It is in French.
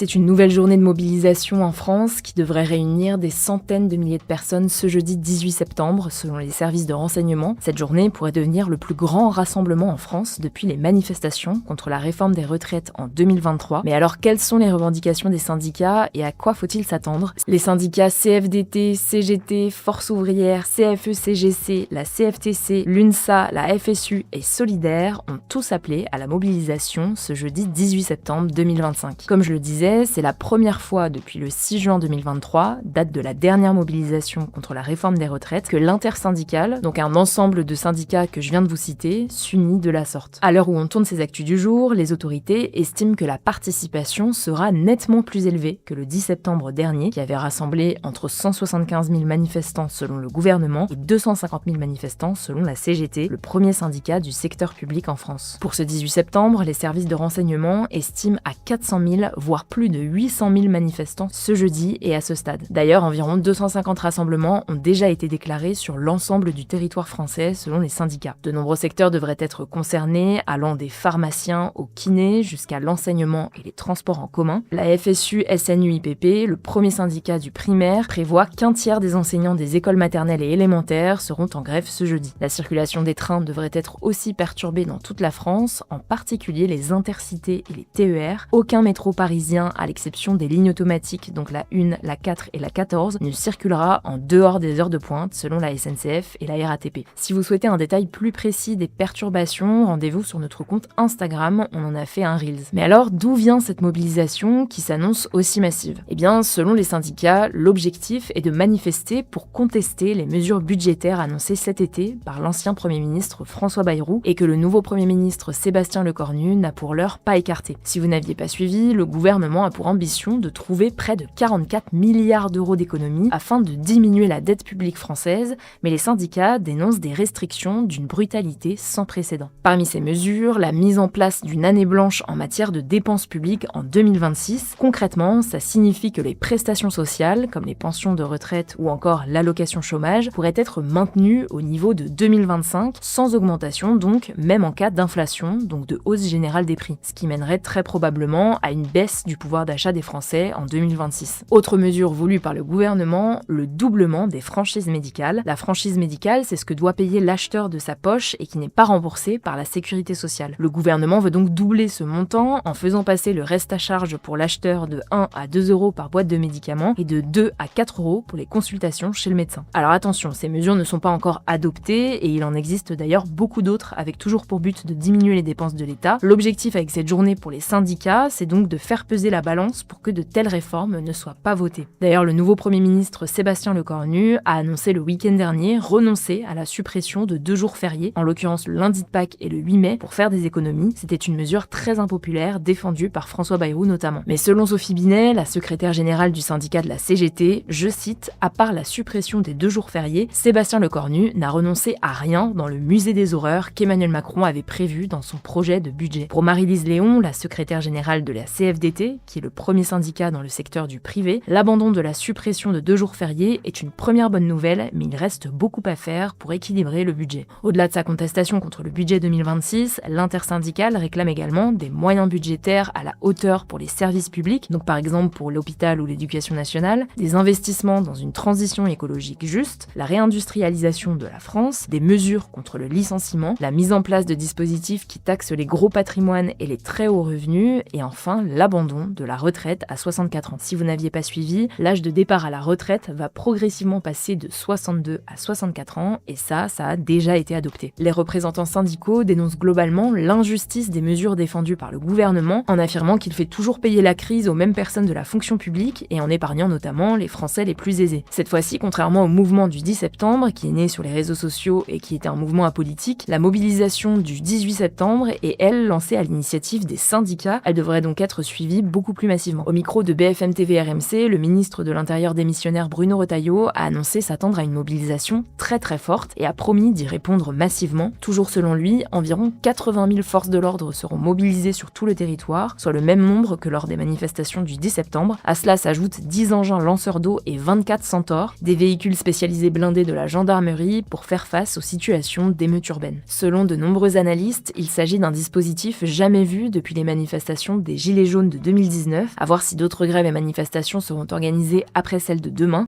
C'est une nouvelle journée de mobilisation en France qui devrait réunir des centaines de milliers de personnes ce jeudi 18 septembre, selon les services de renseignement. Cette journée pourrait devenir le plus grand rassemblement en France depuis les manifestations contre la réforme des retraites en 2023. Mais alors, quelles sont les revendications des syndicats et à quoi faut-il s'attendre? Les syndicats CFDT, CGT, Force ouvrière, CFE-CGC, la CFTC, l'UNSA, la FSU et Solidaire ont tous appelé à la mobilisation ce jeudi 18 septembre 2025. Comme je le disais, c'est la première fois depuis le 6 juin 2023, date de la dernière mobilisation contre la réforme des retraites, que l'intersyndicale, donc un ensemble de syndicats que je viens de vous citer, s'unit de la sorte. À l'heure où on tourne ces actus du jour, les autorités estiment que la participation sera nettement plus élevée que le 10 septembre dernier, qui avait rassemblé entre 175 000 manifestants selon le gouvernement et 250 000 manifestants selon la CGT, le premier syndicat du secteur public en France. Pour ce 18 septembre, les services de renseignement estiment à 400 000, voire plus de 800 000 manifestants ce jeudi et à ce stade. D'ailleurs, environ 250 rassemblements ont déjà été déclarés sur l'ensemble du territoire français selon les syndicats. De nombreux secteurs devraient être concernés, allant des pharmaciens aux kinés jusqu'à l'enseignement et les transports en commun. La FSU SNU-IPP, le premier syndicat du primaire, prévoit qu'un tiers des enseignants des écoles maternelles et élémentaires seront en grève ce jeudi. La circulation des trains devrait être aussi perturbée dans toute la France, en particulier les intercités et les TER. Aucun métro parisien, à l'exception des lignes automatiques, donc la 1, la 4 et la 14, ne circulera en dehors des heures de pointe selon la SNCF et la RATP. Si vous souhaitez un détail plus précis des perturbations, rendez-vous sur notre compte Instagram, on en a fait un Reels. Mais alors, d'où vient cette mobilisation qui s'annonce aussi massive? Eh bien, selon les syndicats, l'objectif est de manifester pour contester les mesures budgétaires annoncées cet été par l'ancien Premier ministre François Bayrou et que le nouveau Premier ministre Sébastien Lecornu n'a pour l'heure pas écarté. Si vous n'aviez pas suivi, le gouvernement a pour ambition de trouver près de 44 milliards d'euros d'économies afin de diminuer la dette publique française, mais les syndicats dénoncent des restrictions d'une brutalité sans précédent. Parmi ces mesures, la mise en place d'une année blanche en matière de dépenses publiques en 2026. Concrètement, ça signifie que les prestations sociales, comme les pensions de retraite ou encore l'allocation chômage, pourraient être maintenues au niveau de 2025, sans augmentation donc, même en cas d'inflation, donc de hausse générale des prix, ce qui mènerait très probablement à une baisse du pouvoir d'achat des Français en 2026. Autre mesure voulue par le gouvernement, le doublement des franchises médicales. La franchise médicale, c'est ce que doit payer l'acheteur de sa poche et qui n'est pas remboursé par la sécurité sociale. Le gouvernement veut donc doubler ce montant en faisant passer le reste à charge pour l'acheteur de 1 à 2 euros par boîte de médicaments et de 2 à 4 euros pour les consultations chez le médecin. Alors attention, ces mesures ne sont pas encore adoptées et il en existe d'ailleurs beaucoup d'autres avec toujours pour but de diminuer les dépenses de l'État. L'objectif avec cette journée pour les syndicats, c'est donc de faire peser la balance pour que de telles réformes ne soient pas votées. D'ailleurs, le nouveau Premier ministre Sébastien Lecornu a annoncé le week-end dernier renoncer à la suppression de 2 jours fériés, en l'occurrence le lundi de Pâques et le 8 mai, pour faire des économies. C'était une mesure très impopulaire, défendue par François Bayrou notamment. Mais selon Sophie Binet, la secrétaire générale du syndicat de la CGT, je cite, « À part la suppression des 2 jours fériés, Sébastien Lecornu n'a renoncé à rien dans le musée des horreurs qu'Emmanuel Macron avait prévu dans son projet de budget. » Pour Marie-Lise Léon, la secrétaire générale de la CFDT, qui est le premier syndicat dans le secteur du privé, l'abandon de la suppression de 2 jours fériés est une première bonne nouvelle, mais il reste beaucoup à faire pour équilibrer le budget. Au-delà de sa contestation contre le budget 2026, l'intersyndicale réclame également des moyens budgétaires à la hauteur pour les services publics, donc par exemple pour l'hôpital ou l'éducation nationale, des investissements dans une transition écologique juste, la réindustrialisation de la France, des mesures contre le licenciement, la mise en place de dispositifs qui taxent les gros patrimoines et les très hauts revenus, et enfin l'abandon de la retraite à 64 ans. Si vous n'aviez pas suivi, l'âge de départ à la retraite va progressivement passer de 62 à 64 ans, et ça a déjà été adopté. Les représentants syndicaux dénoncent globalement l'injustice des mesures défendues par le gouvernement, en affirmant qu'il fait toujours payer la crise aux mêmes personnes de la fonction publique, et en épargnant notamment les Français les plus aisés. Cette fois-ci, contrairement au mouvement du 10 septembre, qui est né sur les réseaux sociaux et qui était un mouvement apolitique, la mobilisation du 18 septembre est, elle, lancée à l'initiative des syndicats. Elle devrait donc être suivie beaucoup plus massivement. Au micro de BFM TV RMC, le ministre de l'Intérieur démissionnaire Bruno Retailleau a annoncé s'attendre à une mobilisation très forte et a promis d'y répondre massivement. Toujours selon lui, environ 80 000 forces de l'ordre seront mobilisées sur tout le territoire, soit le même nombre que lors des manifestations du 10 septembre. À cela s'ajoutent 10 engins lanceurs d'eau et 24 centaures, des véhicules spécialisés blindés de la gendarmerie pour faire face aux situations d'émeutes urbaines. Selon de nombreux analystes, il s'agit d'un dispositif jamais vu depuis les manifestations des Gilets jaunes de 2019 2019. À voir si d'autres grèves et manifestations seront organisées après celle de demain.